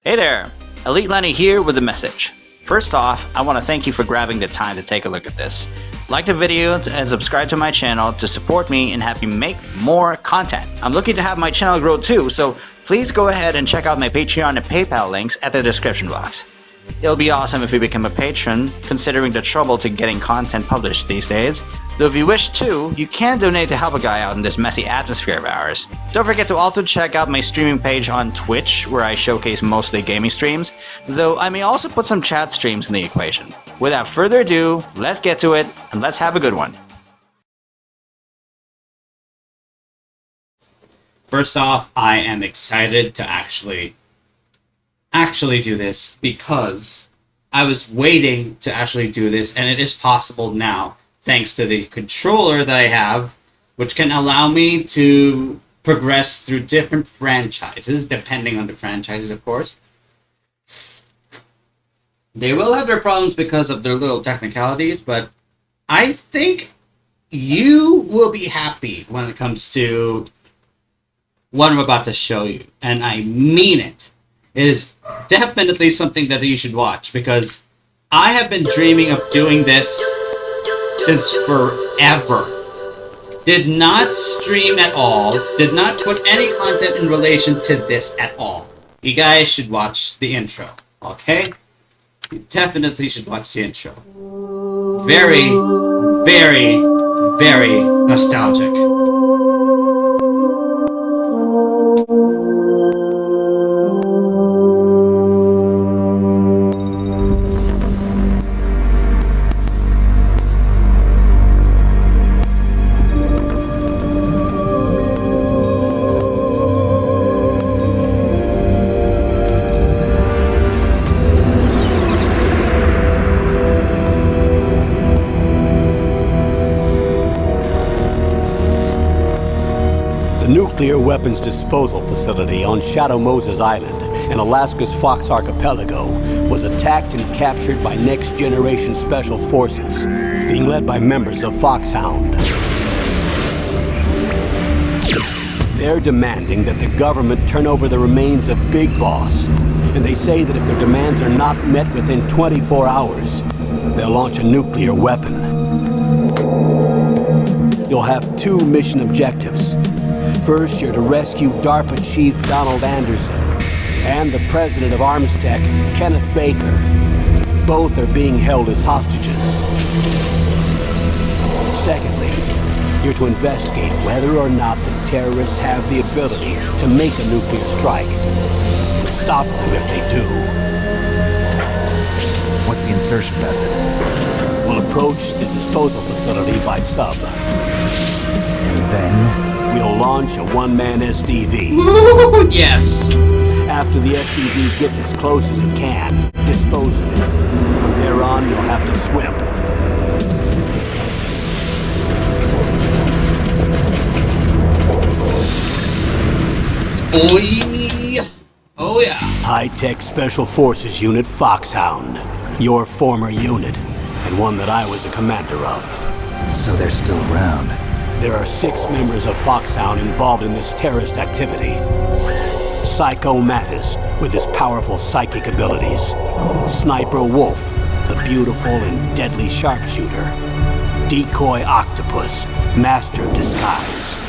Hey there, EliteLenny here with a message. First off, I want to thank you for grabbing the time to take a look at this. Like the video and subscribe to my channel to support me and help me make more content. I'm looking to have my channel grow too, so please go ahead and check out my Patreon and PayPal links at the description box. It'll be awesome if you become a patron, considering the trouble to getting content published these days. Though if you wish to, you can donate to help a guy out in this messy atmosphere of ours. Don't forget to also check out my streaming page on Twitch, where I showcase mostly gaming streams, though I may also put some chat streams in the equation. Without further ado, let's get to it, and let's have a good one. First off, I am excited to actually do this because I was waiting to actually do this, and it is possible now thanks to the controller that I have, which can allow me to progress through different franchises, depending on the franchises, of course. They will have their problems because of their little technicalities, but I think you will be happy when it comes to what I'm about to show you, and I mean it. It is definitely something that you should watch, because I have been dreaming of doing this since forever. Did not stream at all, did not put any content in relation to this at all. You guys should watch the intro, okay? You definitely should watch the intro. Very, very, very nostalgic. Nuclear weapons disposal facility on Shadow Moses Island in Alaska's Fox Archipelago was attacked and captured by next-generation special forces, being led by members of Foxhound. They're demanding that the government turn over the remains of Big Boss, and they say that if their demands are not met within 24 hours, they'll launch a nuclear weapon. You'll have two mission objectives. First, you're to rescue DARPA Chief Donald Anderson and the president of Armstech, Kenneth Baker. Both are being held as hostages. Secondly, you're to investigate whether or not the terrorists have the ability to make a nuclear strike and stop them if they do. What's the insertion method? We'll approach the disposal facility by sub. And then? We'll launch a one-man SDV. Ooh, yes! After the SDV gets as close as it can, dispose of it. From there on, you'll have to swim. Oi! Oh yeah! High-tech Special Forces Unit Foxhound. Your former unit, and one that I was a commander of. So they're still around. There are 6 members of Foxhound involved in this terrorist activity. Psycho Mattis, with his powerful psychic abilities. Sniper Wolf, the beautiful and deadly sharpshooter. Decoy Octopus, master of disguise.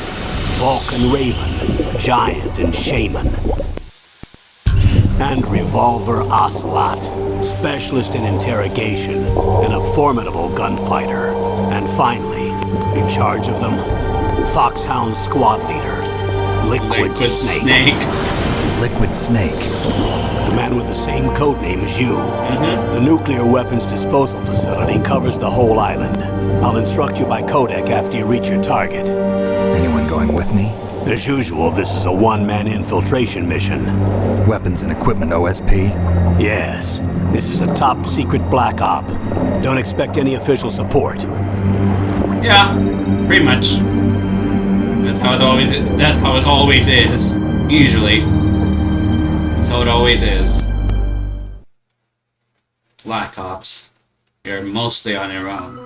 Vulcan Raven, giant and shaman. And Revolver Ocelot, specialist in interrogation and a formidable gunfighter. And finally, in charge of them, Foxhound squad leader, Liquid Snake. Liquid Snake. The man with the same codename as you. The nuclear weapons disposal facility covers the whole island. I'll instruct you by codec after you reach your target. Anyone going with me? As usual, this is a one-man infiltration mission. Weapons and equipment OSP? Yes, this is a top-secret black op. Don't expect any official support. Yeah, pretty much. That's how it always is. That's how it always is. Usually. That's how it always is. Black Ops. You're mostly on your own.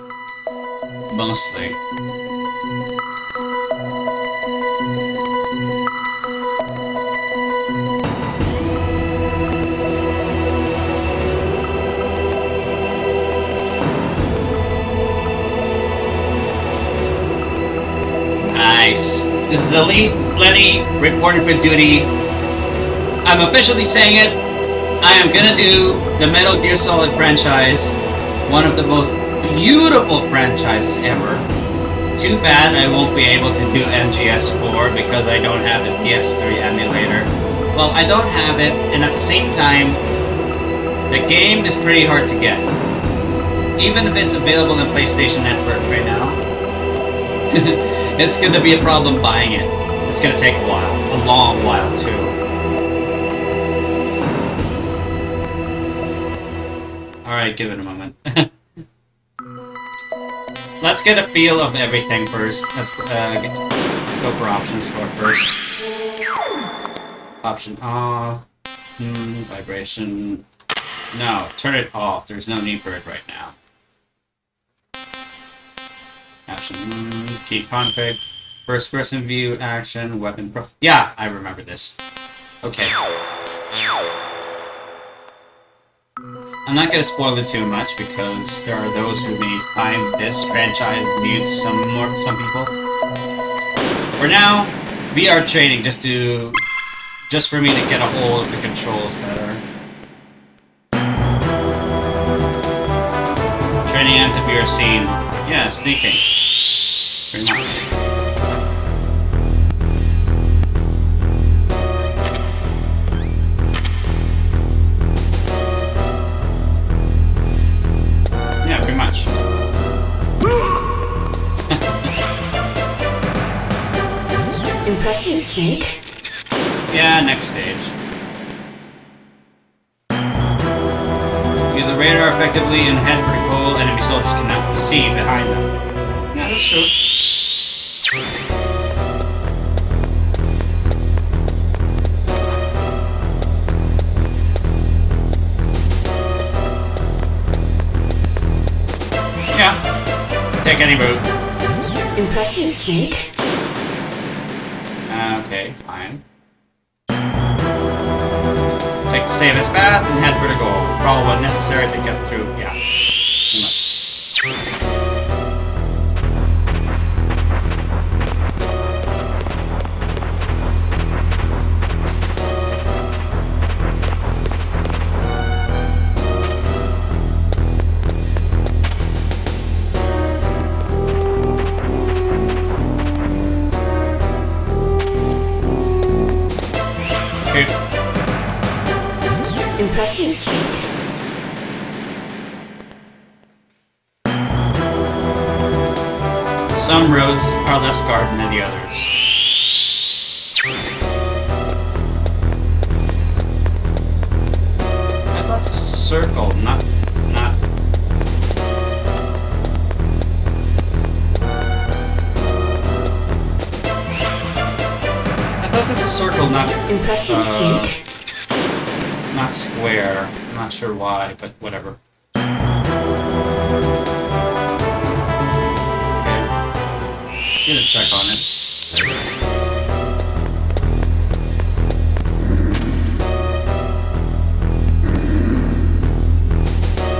Mostly. This is EliteLenny reporting for duty. I'm officially saying it. I am gonna do the Metal Gear Solid franchise, one of the most beautiful franchises ever. Too bad I won't be able to do MGS4 because I don't have the PS3 emulator. Well, I don't have it, and at the same time, the game is pretty hard to get. Even if it's available in PlayStation Network right now, it's gonna be a problem buying it. It's gonna take a while. A long while, too. Alright, give it a moment. Let's get a feel of everything first. Let's go for options first. Option off. Vibration. No, turn it off. There's no need for it right now. Action. Key config. First person view, action, weapon pro. Yeah, I remember this. Okay. I'm not gonna spoil it too much because there are those who may find this franchise new to some people. For now, VR training just for me to get a hold of the controls better. Training ends if you're seen. Yeah, sneaking. Pretty much. Yeah, pretty much. Impressive, Snake. Yeah, next stage. Use the radar effectively and head vertical. Enemy soldiers cannot see behind them. Yeah, that's true. Yeah. Take any route. Impressive, Snake. Okay, fine. Take the safest path and head for the goal. Follow what necessary to get through. Yeah. Pretty much. Impressive, Snake. Some roads are less guarded than the others. I thought this was a circle, not. I thought this was a circle, not. Impressive, Snake. Not square. I'm not sure why, but whatever. Get a check on it.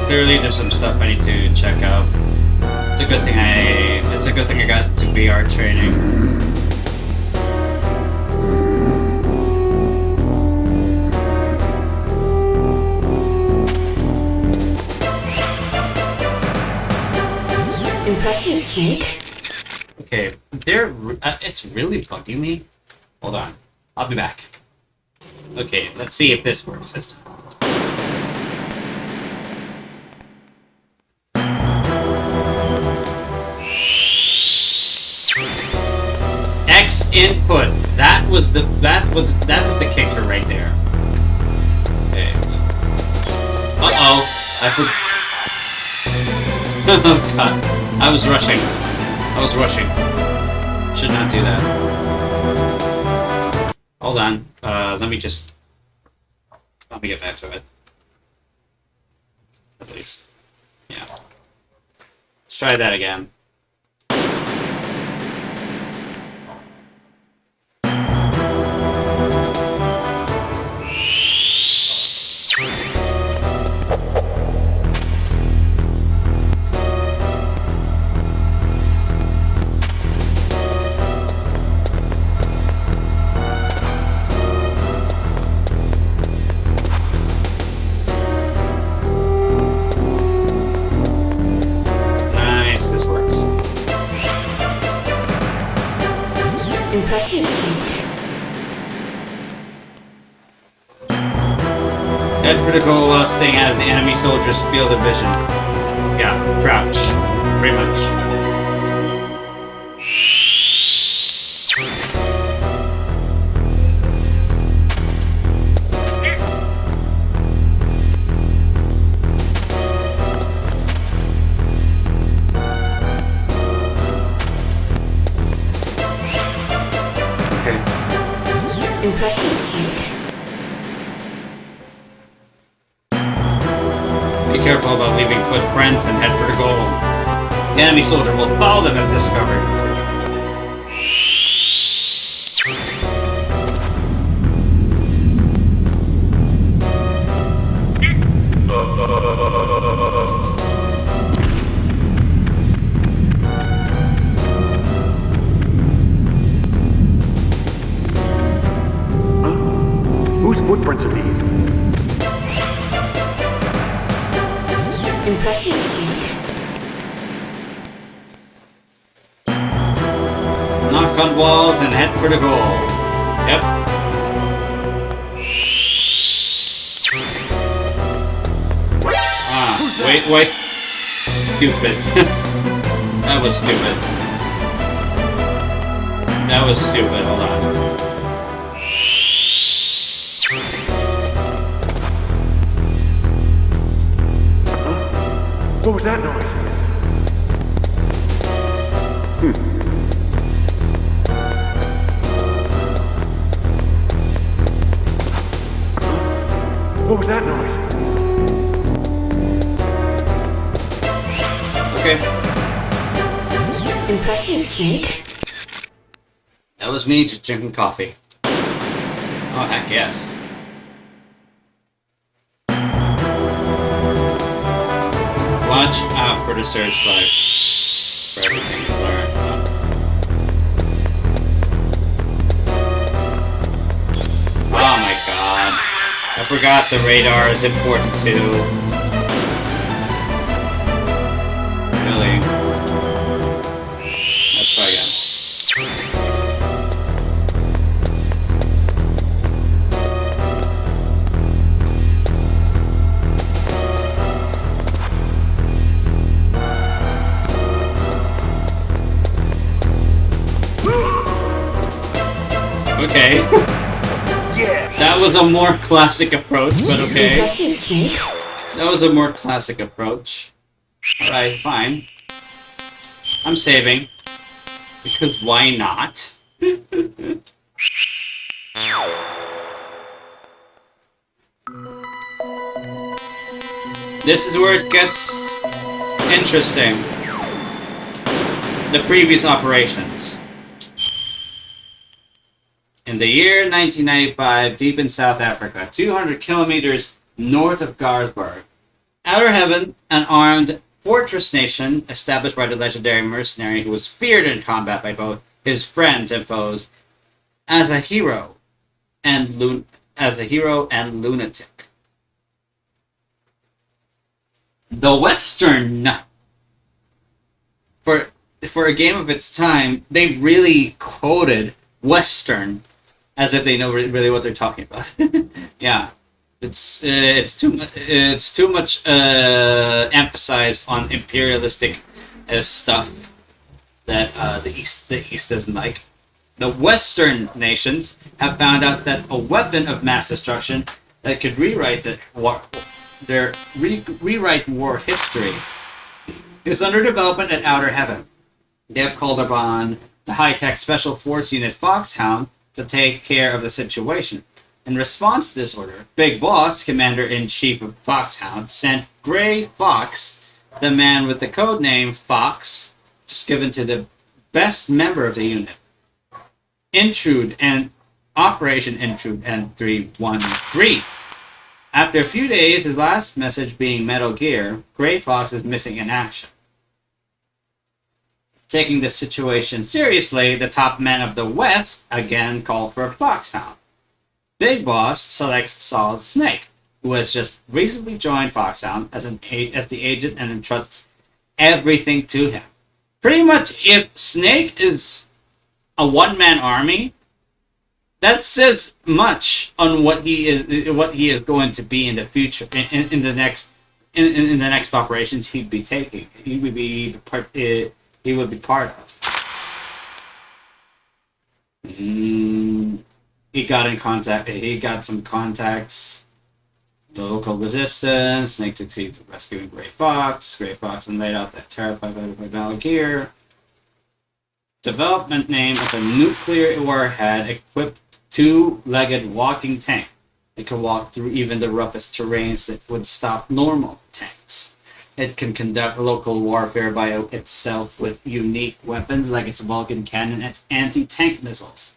Clearly, there's some stuff I need to check out. It's a good thing I got to VR training. Impressive, Snake. Okay, it's really bugging me. Hold on, I'll be back. Okay, let's see if this works this time. X input. That was the kicker right there. Okay. Uh-oh. Oh god. I was rushing. Should not do that. Hold on. Let me get back to it. At least. Yeah. Let's try that again. Head for the goal while staying out of the enemy soldier's field of vision. Yeah, crouch. Pretty much. Impressive, Snake. Be careful about leaving footprints and head for the goal. The enemy soldier will follow them if discovered. Whose footprints are these? Impressive, Snake. Knock on walls and head for the goal. Yep. Ah, wait. Stupid. That was stupid. That was stupid, hold on. What was that noise? What was that noise? Okay. Impressive, Snake. That was me just drinking coffee. Oh, heck yes. Watch out for the searchlight. For everything you learn. Oh my god. I forgot the radar is important too. Really? Let's try again. Okay. Yeah. That was a more classic approach, but okay. Impressive, Snake. That was a more classic approach. Alright, fine. I'm saving. Because why not? This is where it gets interesting. The previous operations. In the year 1995, deep in South Africa, 200 kilometers north of Garsberg, Outer Heaven, an armed fortress nation established by the legendary mercenary who was feared in combat by both his friends and foes as a hero and lunatic. The Western, for a game of its time, they really quoted Western as if they know really what they're talking about. Yeah, it's too much emphasized on imperialistic stuff that the East doesn't like. The Western nations have found out that a weapon of mass destruction that could rewrite war history is under development at Outer Heaven. They have called upon the high-tech Special Force Unit Foxhound to take care of the situation. In response to this order, Big Boss, Commander-in-Chief of Foxhound, sent Gray Fox, the man with the code name Fox, just given to the best member of the unit, Operation Intrude N313. After a few days, his last message being Metal Gear, Gray Fox is missing in action. Taking the situation seriously, the top men of the West again call for a Foxhound. Big Boss selects Solid Snake, who has just recently joined Foxhound as the agent and entrusts everything to him. Pretty much, if Snake is a one-man army, that says much on what he is going to be in the future, in the next in the next operations he'd be taking. He would be the part. He would be part of. He got in contact. He got some contacts. The local resistance. Snake succeeds in rescuing Gray Fox. Gray Fox and laid out that terrified by Metal Gear. Development name of a nuclear warhead equipped two-legged walking tank. It can walk through even the roughest terrains that would stop normal tanks. It can conduct local warfare by itself with unique weapons like its Vulcan cannon and anti-tank missiles.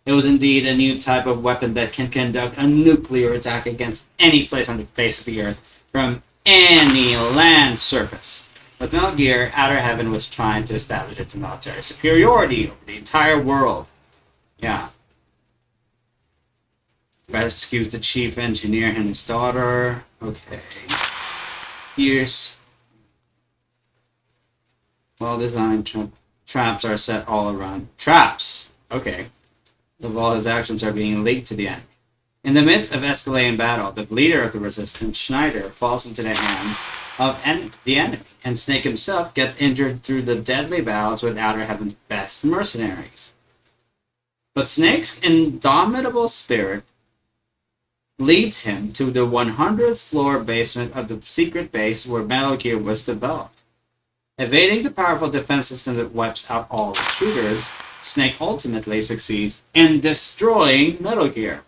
It was indeed a new type of weapon that can conduct a nuclear attack against any place on the face of the Earth from any land surface. With Metal Gear, Outer Heaven was trying to establish its military superiority over the entire world. Yeah. Rescues the chief engineer and his daughter. Okay. Here's... well-designed traps are set all around. Traps! Okay. Of all his actions are being leaked to the enemy. In the midst of escalating battle, the leader of the resistance, Schneider, falls into the hands of the enemy, and Snake himself gets injured through the deadly battles with Outer Heaven's best mercenaries. But Snake's indomitable spirit leads him to the 100th floor basement of the secret base where Metal Gear was developed. Evading the powerful defense system that wipes out all intruders, Snake ultimately succeeds in destroying Metal Gear.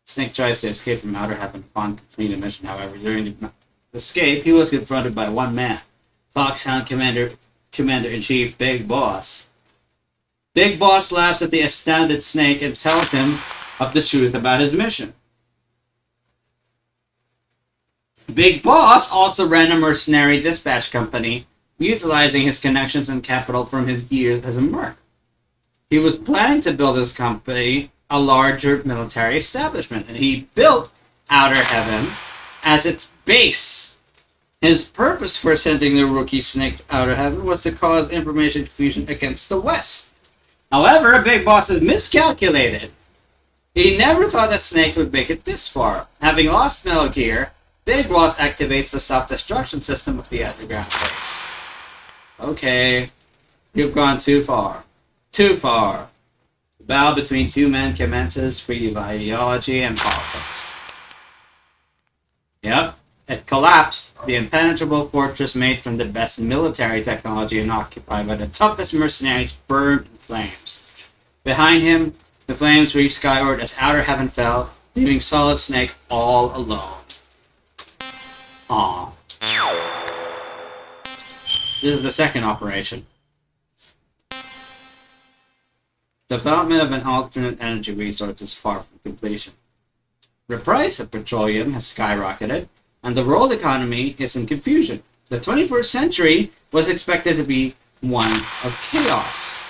Snake tries to escape from Outer Heaven upon completing the mission. However, during the escape, he was confronted by one man, Foxhound Commander-in-Chief Big Boss. Big Boss laughs at the astounded Snake and tells him of the truth about his mission. Big Boss also ran a mercenary dispatch company, utilizing his connections and capital from his years as a merc. He was planning to build his company a larger military establishment, and he built Outer Heaven as its base. His purpose for sending the rookie Snake to Outer Heaven was to cause information confusion against the West. However, Big Boss had miscalculated. He never thought that Snake would make it this far. Having lost Metal Gear, Big Boss activates the self-destruction system of the underground base. Okay, you've gone too far. Too far. The battle between two men commences, free by ideology and politics. Yep, it collapsed. The impenetrable fortress made from the best military technology and occupied by the toughest mercenaries burned in flames. Behind him, the flames reached skyward as Outer Heaven fell, leaving Solid Snake all alone. Aww. This is the second operation. Development of an alternate energy resource is far from completion. The price of petroleum has skyrocketed, and the world economy is in confusion. The 21st century was expected to be one of chaos.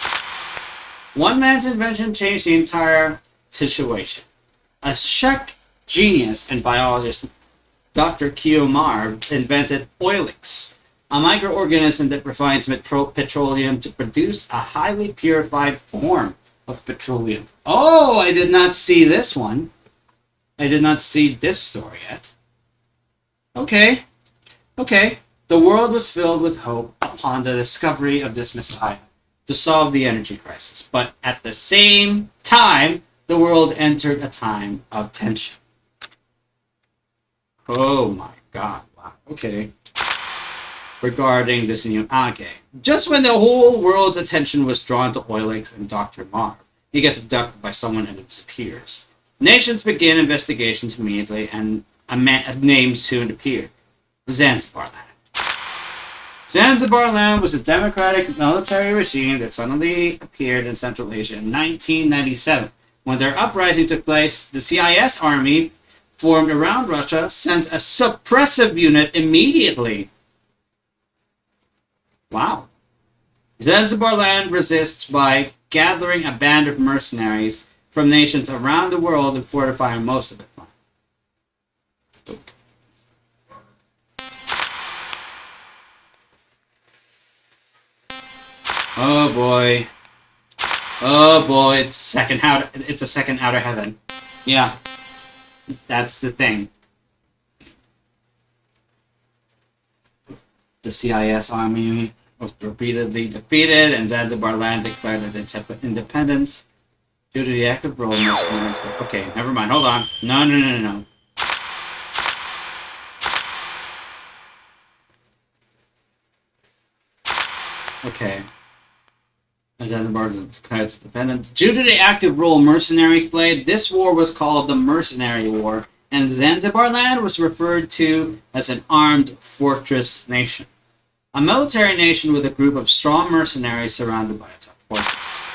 One man's invention changed the entire situation. A Czech genius and biologist, Dr. Kiomar, invented Oilix, a microorganism that refines petroleum to produce a highly purified form of petroleum. Oh, I did not see this one. I did not see this story yet. Okay. The world was filled with hope upon the discovery of this messiah to solve the energy crisis. But at the same time, the world entered a time of tension. Oh my god. Wow. Okay. Regarding this new Age. Just when the whole world's attention was drawn to Oilix and Dr. Marv, he gets abducted by someone and disappears. Nations begin investigations immediately, and a name soon appeared. Zanzibar Land. Zanzibar Land was a democratic military regime that suddenly appeared in Central Asia in 1997. When their uprising took place, the CIS army formed around Russia sent a suppressive unit immediately. Wow. Zanzibar Land resists by gathering a band of mercenaries from nations around the world and fortifying most of its land. Oh boy. Oh boy, it's a second outer heaven. Yeah, that's the thing. The CIS army was repeatedly defeated, and Zanzibar land declared its independence due to the active role of mercenaries. Okay, never mind. Hold on. No. Okay. And Zanzibar declared its independence. Due to the active role mercenaries played, this war was called the Mercenary War, and Zanzibar land was referred to as an armed fortress nation. A military nation with a group of strong mercenaries surrounded by a tough fortress.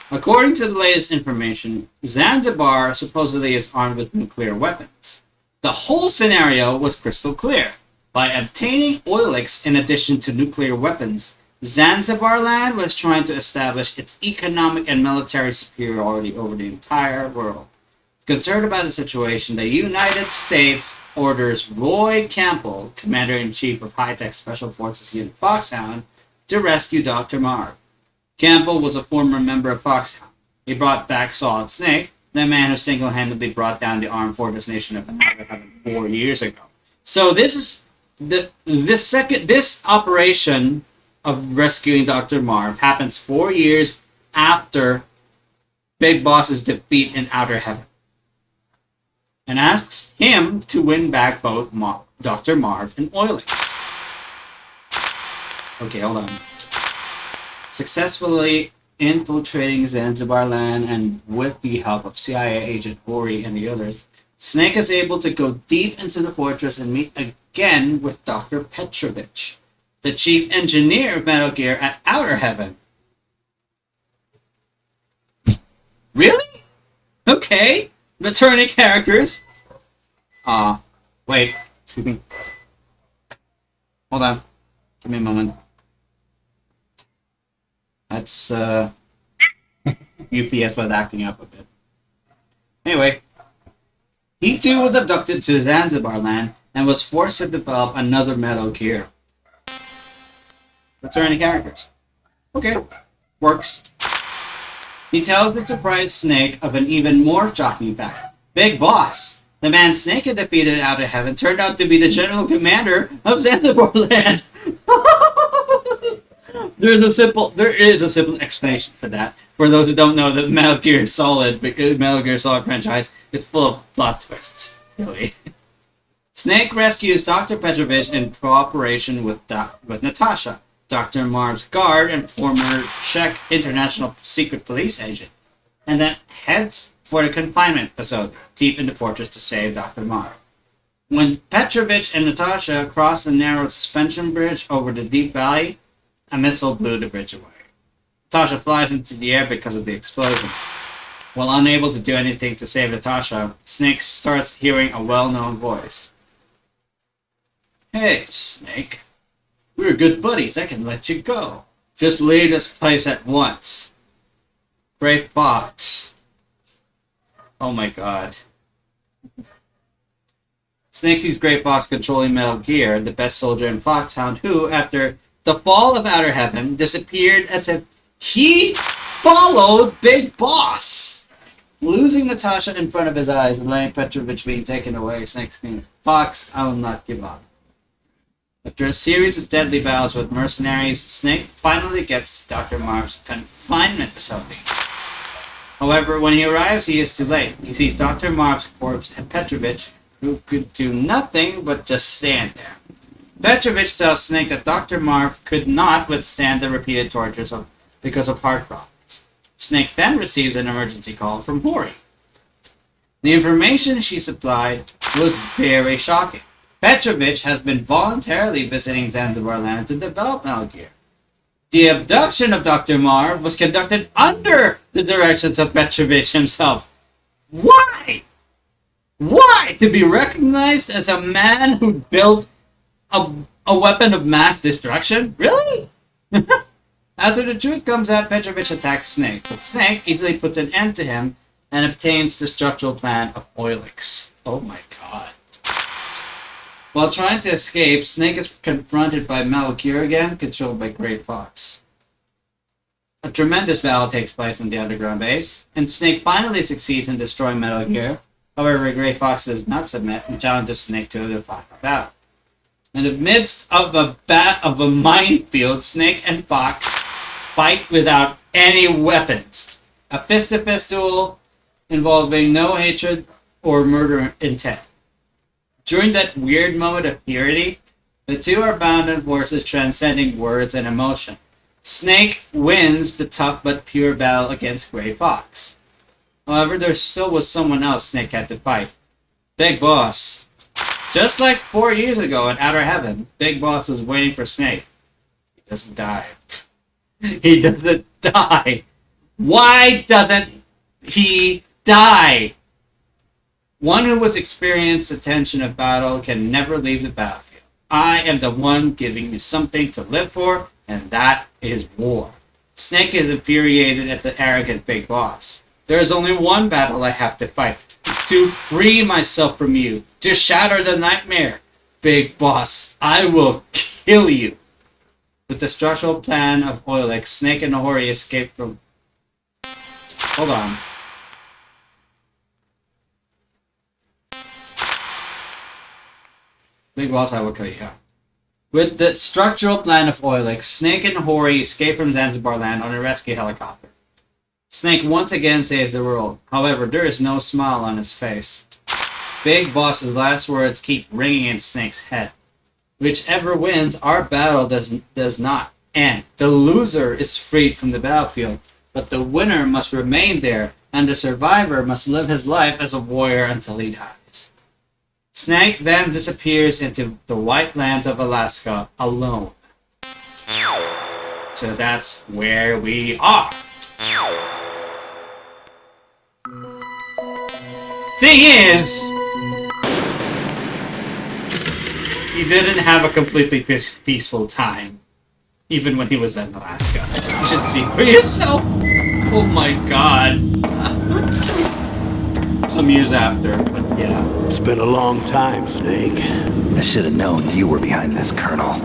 According to the latest information, Zanzibar supposedly is armed with nuclear weapons. The whole scenario was crystal clear. By obtaining oilics in addition to nuclear weapons, Zanzibar land was trying to establish its economic and military superiority over the entire world. Concerned about the situation, the United States orders Roy Campbell, Commander-in-Chief of High-Tech Special Forces Unit Foxhound, to rescue Dr. Marv. Campbell was a former member of Foxhound. He brought back Solid Snake, the man who single-handedly brought down the armed fortress nation of Outer Heaven 4 years ago. So this is this operation of rescuing Dr. Marv happens 4 years after Big Boss's defeat in Outer Heaven, and asks him to win back both Dr. Marv and Oilix. Okay, hold on. Successfully infiltrating Zanzibar land, and with the help of CIA agent Hori and the others, Snake is able to go deep into the fortress and meet again with Dr. Petrovich, the chief engineer of Metal Gear at Outer Heaven. Really? Okay. Returning characters. Wait. Excuse me. Hold on. Give me a moment. That's, UPS was acting up a bit. Anyway. He too was abducted to Zanzibar land and was forced to develop another Metal Gear. Returning characters. Okay. Works. He tells the surprised Snake of an even more shocking fact. Big Boss, the man Snake had defeated out of heaven, turned out to be the general commander of Zanzibar land. There is a simple explanation for that. For those who don't know, the Metal Gear Solid franchise is full of plot twists. Really. Snake rescues Dr. Petrovich in cooperation with Natasha, Dr. Marv's guard and former Czech international secret police agent, and then heads for the confinement facility deep in the fortress to save Dr. Marv. When Petrovich and Natasha cross the narrow suspension bridge over the deep valley, a missile blew the bridge away. Natasha flies into the air because of the explosion. While unable to do anything to save Natasha, Snake starts hearing a well-known voice. Hey, Snake. We're good buddies. I can let you go. Just leave this place at once. Gray Fox. Oh my god. Snake sees Gray Fox controlling Metal Gear, the best soldier in Foxhound, who, after the fall of Outer Heaven, disappeared as if he followed Big Boss. Losing Natasha in front of his eyes and letting Petrovich being taken away, Snake screams, Fox, I will not give up. After a series of deadly battles with mercenaries, Snake finally gets to Dr. Marv's confinement facility. However, when he arrives, he is too late. He sees Dr. Marv's corpse and Petrovich, who could do nothing but just stand there. Petrovich tells Snake that Dr. Marv could not withstand the repeated tortures because of heart problems. Snake then receives an emergency call from Hori. The information she supplied was very shocking. Petrovich has been voluntarily visiting Zanzibar land to develop Metal Gear. The abduction of Dr. Marv was conducted under the directions of Petrovich himself. Why? Why? To be recognized as a man who built a weapon of mass destruction? Really? After the truth comes out, Petrovich attacks Snake, but Snake easily puts an end to him and obtains the structural plan of Oilix. Oh my god. While trying to escape, Snake is confronted by Metal Gear again, controlled by Gray Fox. tremendous battle takes place on the underground base, and Snake finally succeeds in destroying Metal Gear. However, Gray Fox does not submit and challenges Snake to the final battle. In the midst of a minefield, Snake and Fox fight without any weapons. A fist-to-fist duel involving no hatred or murder intent. During that weird moment of purity, the two are bound in forces transcending words and emotion. Snake wins the tough but pure battle against Gray Fox. However, there still was someone else Snake had to fight. Big Boss. Just like 4 years ago in Outer Heaven, Big Boss was waiting for Snake. He doesn't die. He doesn't die. Why doesn't he die? One who has experienced the tension of battle can never leave the battlefield. I am the one giving you something to live for, and that is war. Snake is infuriated at the arrogant Big Boss. There is only one battle I have to fight. To free myself from you. To shatter the nightmare. Big Boss, I will kill you. With the structural plan of Oilex, Snake and Nahori escape from... Hold on. Big Boss, I will kill you. With the structural plan of Oilex, Snake and Nahori escape from Zanzibar land on a rescue helicopter. Snake once again saves the world. However, there is no smile on his face. Big Boss's last words keep ringing in Snake's head. Whichever wins, our battle does not end. The loser is freed from the battlefield, but the winner must remain there, and the survivor must live his life as a warrior until he dies. Snake then disappears into the white lands of Alaska alone. So that's where we are. Thing is, he didn't have a completely peaceful time, even when he was in Alaska. You should see for yourself. Oh my god. Some years after, but yeah. It's been a long time, Snake. I should have known you were behind this, Colonel.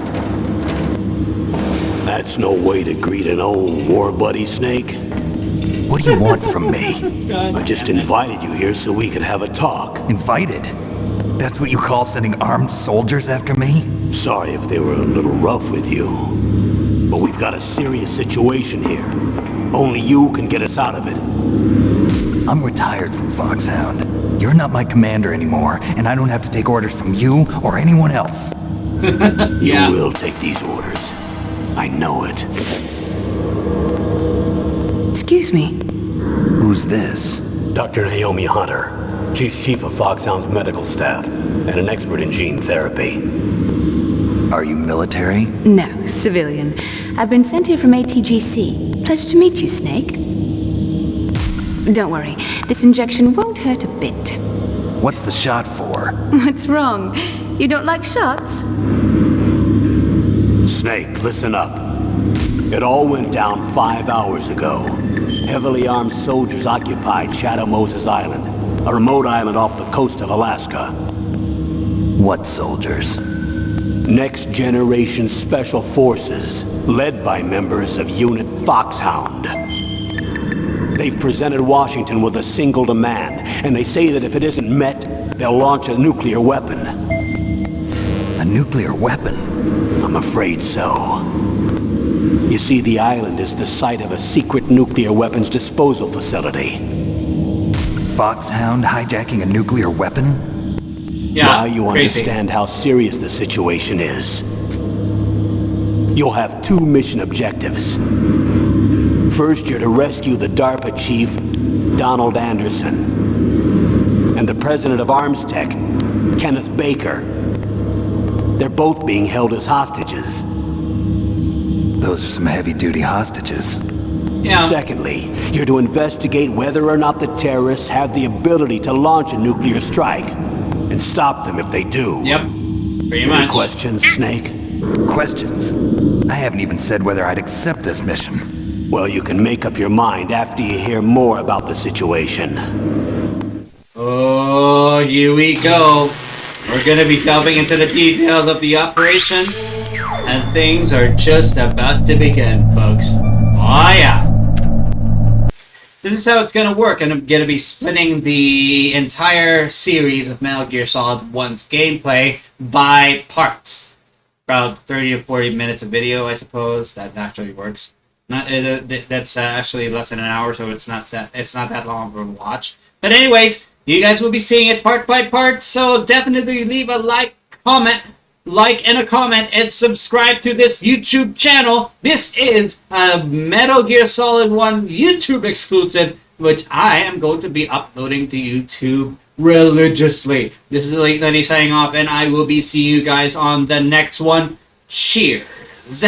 That's no way to greet an old war buddy, Snake. What do you want from me? I just invited you here so we could have a talk. Invited? That's what you call sending armed soldiers after me? Sorry if they were a little rough with you. But we've got a serious situation here. Only you can get us out of it. I'm retired from Foxhound. You're not my commander anymore, and I don't have to take orders from you or anyone else. You will take these orders. I know it. Excuse me. Who's this? Dr. Naomi Hunter. She's chief of Foxhound's medical staff and an expert in gene therapy. Are you military? No, civilian. I've been sent here from ATGC. Pleasure to meet you, Snake. Don't worry, this injection won't hurt a bit. What's the shot for? What's wrong? You don't like shots? Snake, listen up. It all went down 5 hours ago. Heavily armed soldiers occupied Shadow Moses Island, a remote island off the coast of Alaska. What soldiers? Next Generation Special Forces, led by members of Unit Foxhound. They've presented Washington with a single demand, and they say that if it isn't met, they'll launch a nuclear weapon. A nuclear weapon? I'm afraid so. You see, the island is the site of a secret nuclear weapons disposal facility. Foxhound hijacking a nuclear weapon? Yeah, now you crazy. understand how serious the situation is. You'll have 2 mission objectives. First, you're to rescue the DARPA chief, Donald Anderson, and the president of Arms Tech, Kenneth Baker. They're both being held as hostages. Those are some heavy-duty hostages. Yeah. Secondly, you're to investigate whether or not the terrorists have the ability to launch a nuclear strike, and stop them if they do. Yep. Pretty Any much. questions, Snake? Questions? I haven't even said whether I'd accept this mission. Well, you can make up your mind after you hear more about the situation. Oh, here we go. We're gonna be delving into the details of the operation, and things are just about to begin, folks. Oh yeah. this is how it's gonna work, and I'm gonna be splitting the entire series of Metal Gear Solid 1's gameplay by parts. About 30 to 40 minutes of video, I suppose. That actually works. That's actually less than an hour, so it's not that long of a watch. But anyways, you guys will be seeing it part by part, so definitely leave a like and a comment, and subscribe to this YouTube channel. This is a Metal Gear Solid 1 YouTube exclusive, which I am going to be uploading to YouTube religiously. This is EliteLenny signing off, and I will be seeing you guys on the next one. Cheers!